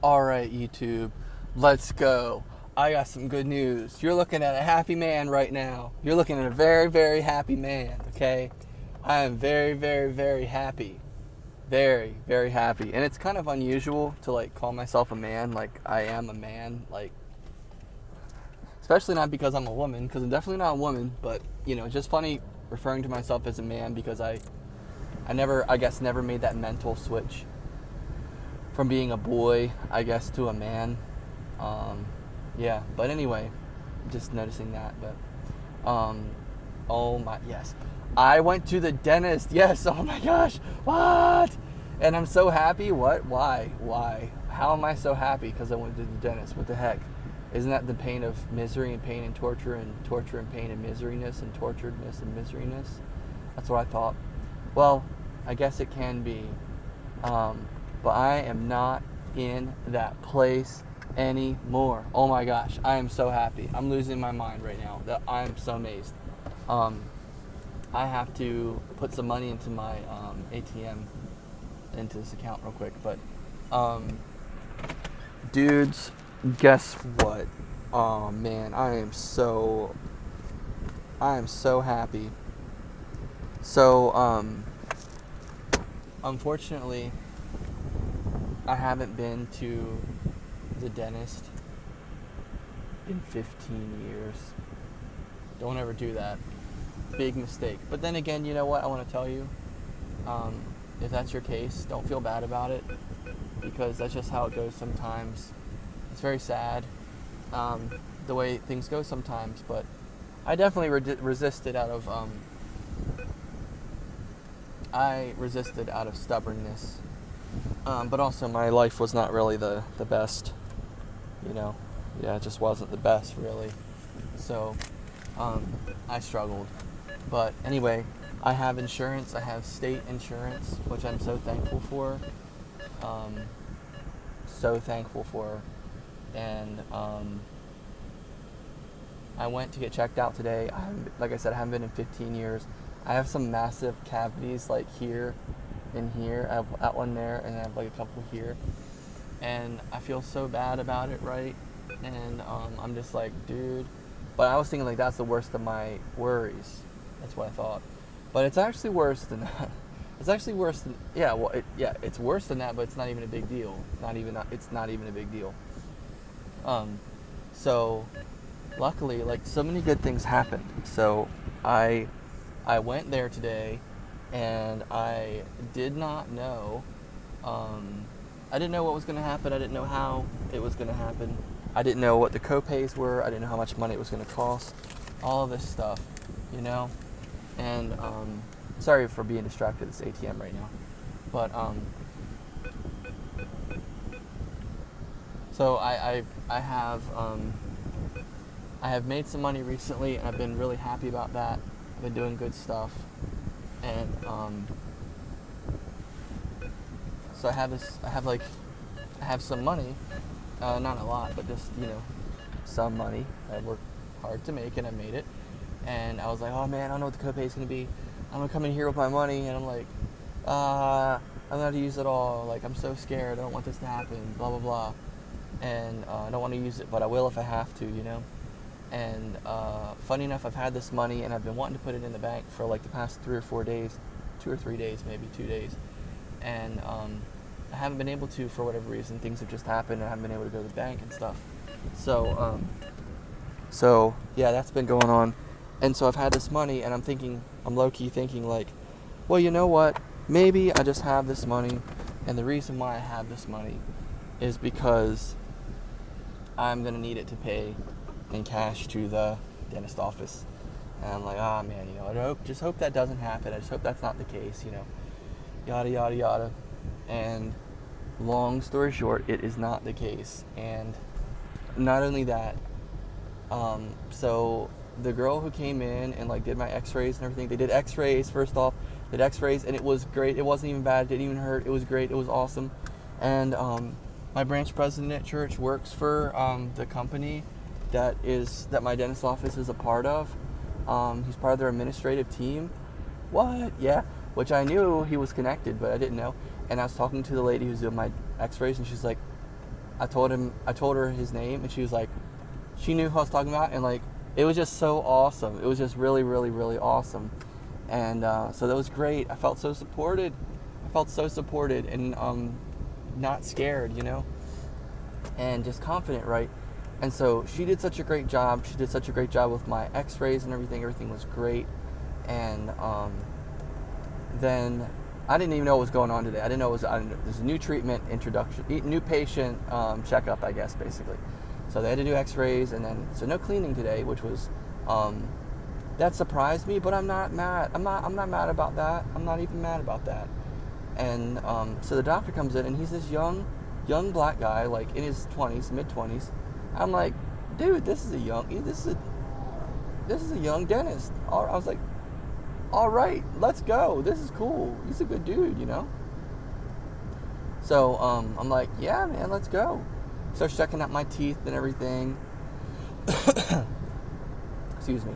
Alright, YouTube, let's go. I got some good news. You're looking at a happy man right now. You're looking at a very, very happy man, okay? I am very, very, very happy. Very, very happy. And it's kind of unusual to, call myself a man. Like, I am a man. Especially not because I'm a woman, because I'm definitely not a woman. But, just funny referring to myself as a man because I never made that mental switch from being a boy, I guess, to a man. Yeah, but anyway, just noticing that. But, oh my, yes. I went to the dentist. Yes, oh my gosh. What? And I'm so happy. What? Why? How am I so happy? Because I went to the dentist. What the heck? Isn't that the pain of misery and pain and torture and pain and miseryness and torturedness and miseryness? That's what I thought. Well, I guess it can be. But I am not in that place anymore. Oh my gosh, I am so happy. I'm losing my mind right now. I am so amazed. I have to put some money into my ATM, into this account real quick. But, dudes, guess what? Oh man, I am so happy. So, unfortunately, I haven't been to the dentist in 15 years. Don't ever do that. Big mistake. But then again, you know what I want to tell you? If that's your case, don't feel bad about it, because that's just how it goes sometimes. It's very sad, the way things go sometimes, but I definitely resisted out of stubbornness. But also my life was not really the best, Yeah, it just wasn't the best, really. So, I struggled. But anyway, I have insurance. I have state insurance, which I'm so thankful for. And, I went to get checked out today. Like I said, I haven't been in 15 years. I have some massive cavities, here and here. I have that one there, and I have a couple here. And I feel so bad about it, right? And I'm just like, dude. But I was thinking that's the worst of my worries. That's what I thought. But it's actually worse than that. It's actually worse than, it's worse than that, but it's not even a big deal. It's not even a big deal. So luckily, so many good things happened. So I went there today, and I did not know. I didn't know what was going to happen. I didn't know how it was going to happen. I didn't know what the co-pays were. I didn't know how much money it was going to cost. All of this stuff, And sorry for being distracted at this ATM right now. But so I have made some money recently, and I've been really happy about that. I've been doing good stuff, and so I have some money, not a lot, but just some money. I worked hard to make, and I made it. And I was like, oh man, I don't know what the copay is gonna be. I'm gonna come in here with my money, and I'm like, I'm gonna have to use it all. I'm so scared. I don't want this to happen. Blah blah blah. And I don't want to use it, but I will if I have to, And funny enough, I've had this money, and I've been wanting to put it in the bank for the past 3 or 4 days, 2 or 3 days, maybe 2 days, and I haven't been able to for whatever reason. Things have just happened, and I haven't been able to go to the bank and stuff. So yeah, that's been going on, and so I've had this money, and I'm low-key thinking well, you know what? Maybe I just have this money, and the reason why I have this money is because I'm gonna need it to pay in cash to the dentist office. And I'm like, man, I just hope that doesn't happen. I just hope that's not the case, yada, yada, yada. And long story short, it is not the case. And not only that, so the girl who came in and did my x-rays and everything, they did x-rays first off, and it was great. It wasn't even bad, it didn't even hurt, it was great, it was awesome. And my branch president at church works for the company that my dentist office is a part of. He's part of their administrative team. What? Yeah. Which I knew he was connected, but I didn't know. And I was talking to the lady who's doing my x-rays, and she's like, I told her his name, and she was like, she knew who I was talking about, and like, it was just so awesome. It was just really, really, really awesome. And so that was great. I felt so supported. And not scared, and just confident, right? And so she did such a great job. She did such a great job with my x-rays and everything. Everything was great. And then I didn't even know what was going on today. I didn't know there's a new treatment introduction, new patient checkup, I guess, basically. So they had to do x-rays, and then, so no cleaning today, which was, that surprised me, but I'm not mad. I'm not mad about that. I'm not even mad about that. And so the doctor comes in, and he's this young black guy, like in his 20s, mid-20s. I'm like, dude, this is a young dentist. I was like, all right, let's go. This is cool. He's a good dude, So I'm like, yeah, man, let's go. Starts checking out my teeth and everything. Excuse me.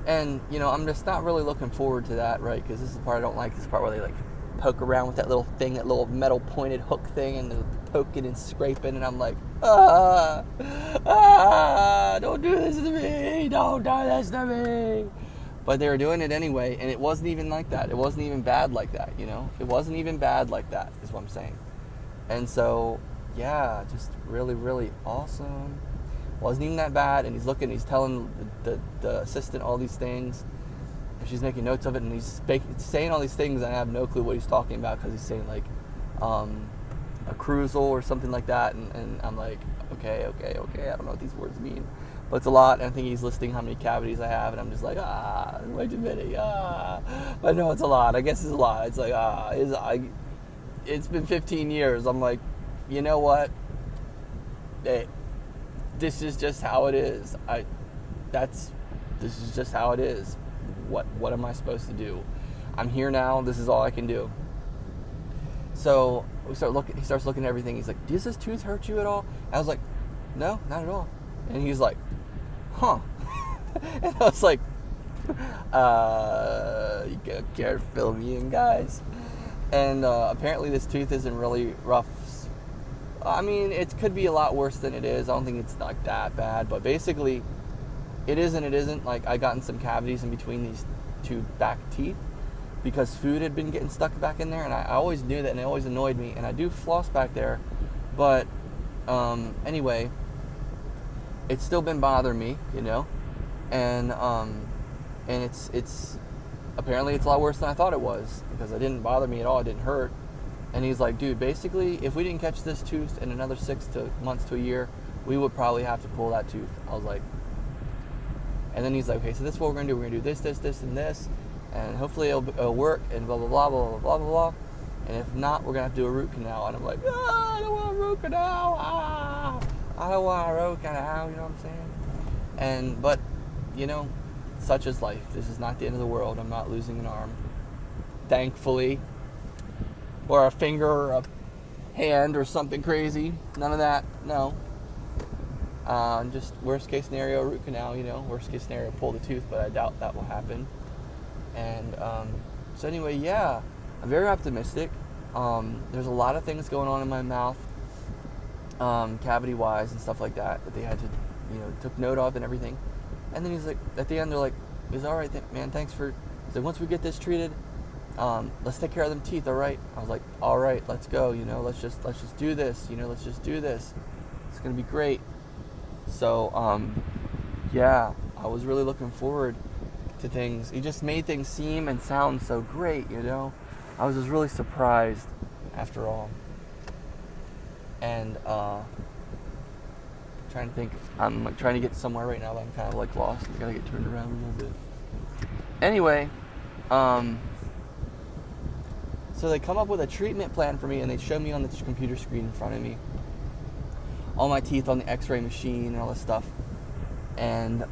And, I'm just not really looking forward to that, right? Because this is the part I don't like. This is the part where they, like, poke around with that little thing, that little metal pointed hook thing, and they're poking and scraping, and I'm like, don't do this to me. Don't do this to me. But they were doing it anyway, and it wasn't even like that. It wasn't even bad like that, It wasn't even bad like that, is what I'm saying. And so, yeah, just really, really awesome. Wasn't even that bad, and he's telling the assistant all these things, and she's making notes of it, and he's saying all these things, and I have no clue what he's talking about, because he's saying, like, accrual or something like that, and I'm like, okay, I don't know what these words mean, but it's a lot, and I think he's listing how many cavities I have, and I'm just like, wait a minute, but no, it's a lot. I guess it's a lot. It's like, it's been 15 years. I'm like, you know what? Hey, this is just how it is. This is just how it is. What am I supposed to do? I'm here now. This is all I can do. So he starts looking at everything. He's like, does this tooth hurt you at all? I was like, no, not at all. And he's like, huh. And I was like, you care to fill me in, guys? And apparently this tooth isn't really rough. I mean, it could be a lot worse than it is. I don't think it's like that bad, but basically it is and it isn't. Like, I gotten some cavities in between these two back teeth because food had been getting stuck back in there, and I always knew that, and it always annoyed me, and I do floss back there, but anyway, it's still been bothering me, and it's apparently it's a lot worse than I thought it was, because it didn't bother me at all. It didn't hurt. And he's like, dude, basically, if we didn't catch this tooth in another 6 months to a year, we would probably have to pull that tooth. I was like, and then he's like, okay, so this is what we're going to do. We're going to do this, and this, and hopefully it'll work, and blah, blah, blah, blah, blah, blah, blah, blah. And if not, we're going to have to do a root canal. And I'm like, I don't want a root canal. I don't want a root canal, you know what I'm saying? But, such is life. This is not the end of the world. I'm not losing an arm, thankfully. Or a finger, or a hand, or something crazy. None of that. No. Just worst case scenario, root canal. Worst case scenario, pull the tooth, but I doubt that will happen. And so anyway, yeah, I'm very optimistic. There's a lot of things going on in my mouth, cavity-wise and stuff like that they had to, took note of and everything. And then he's like, at the end, they're like, "It's all right, man. Thanks for." So once we get this treated, let's take care of them teeth, all right? I was like, all right, let's go, let's just do this, let's just do this. It's going to be great. So, yeah, I was really looking forward to things. He just made things seem and sound so great, I was just really surprised after all. And, trying to think, I'm like trying to get somewhere right now, but I'm kind of like lost. I got to get turned around a little bit. Anyway, so they come up with a treatment plan for me, and they show me on the computer screen in front of me all my teeth on the x-ray machine and all this stuff. And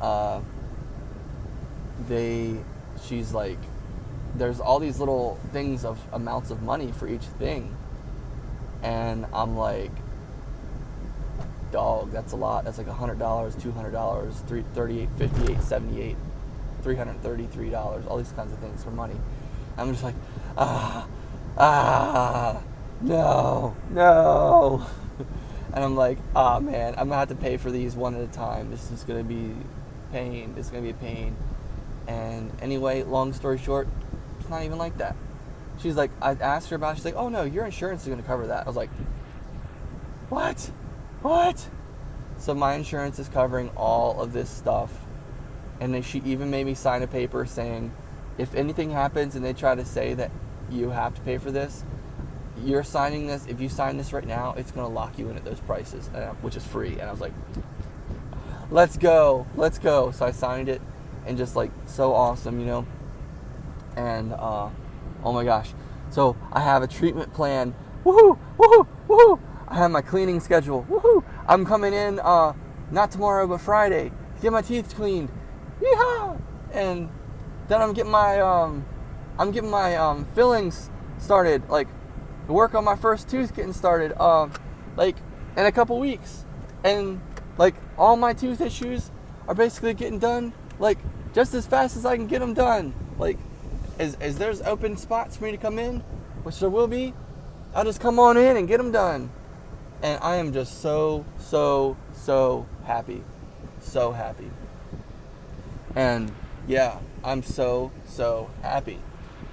she's like, there's all these little things of amounts of money for each thing. And I'm like, dog, that's a lot. That's like $100, $200, $38, $58, $78, $333, all these kinds of things for money. I'm just like, no. And I'm like, ah, man, I'm going to have to pay for these one at a time. This is going to be pain. This is going to be a pain. And anyway, long story short, it's not even like that. She's like, I asked her about it. She's like, oh, no, your insurance is going to cover that. I was like, what? What? So my insurance is covering all of this stuff. And then she even made me sign a paper saying, if anything happens and they try to say that you have to pay for this, you're signing this. If you sign this right now, it's going to lock you in at those prices, which is free. And I was like, let's go. Let's go. So I signed it, and just like so awesome, you know. And oh my gosh. So I have a treatment plan. Woohoo! Woohoo! Woohoo! I have my cleaning schedule. Woohoo! I'm coming in not tomorrow but Friday to get my teeth cleaned. Yeehaw! And then I'm getting my fillings started, like work on my first tooth getting started like in a couple weeks. And like all my tooth issues are basically getting done like just as fast as I can get them done. Like as there's open spots for me to come in, which there will be, I'll just come on in and get them done. And I am just so happy. So happy. And yeah, I'm so happy.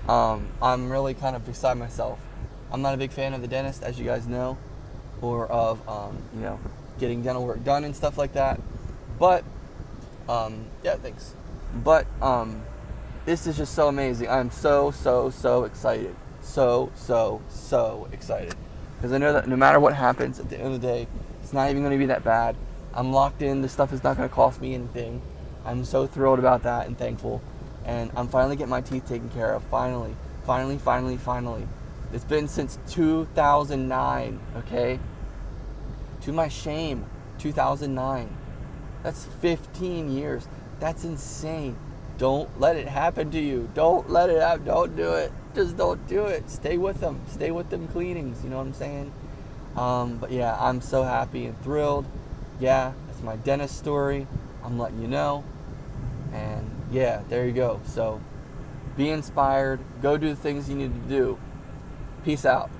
I'm really kind of beside myself. I'm not a big fan of the dentist, as you guys know, or of getting dental work done and stuff like that. But yeah, thanks. But this is just so amazing. I'm so excited. So excited. Because I know that no matter what happens, at the end of the day, it's not even going to be that bad. I'm locked in. This stuff is not going to cost me anything. I'm so thrilled about that and thankful. And I'm finally getting my teeth taken care of. Finally. It's been since 2009, okay? To my shame, 2009. That's 15 years. That's insane. Don't let it happen to you. Don't let it happen. Don't do it. Just don't do it. Stay with them. Stay with them cleanings. You know what I'm saying? But yeah, I'm so happy and thrilled. Yeah, that's my dentist story. I'm letting you know. And yeah, there you go. So be inspired. Go do the things you need to do. Peace out.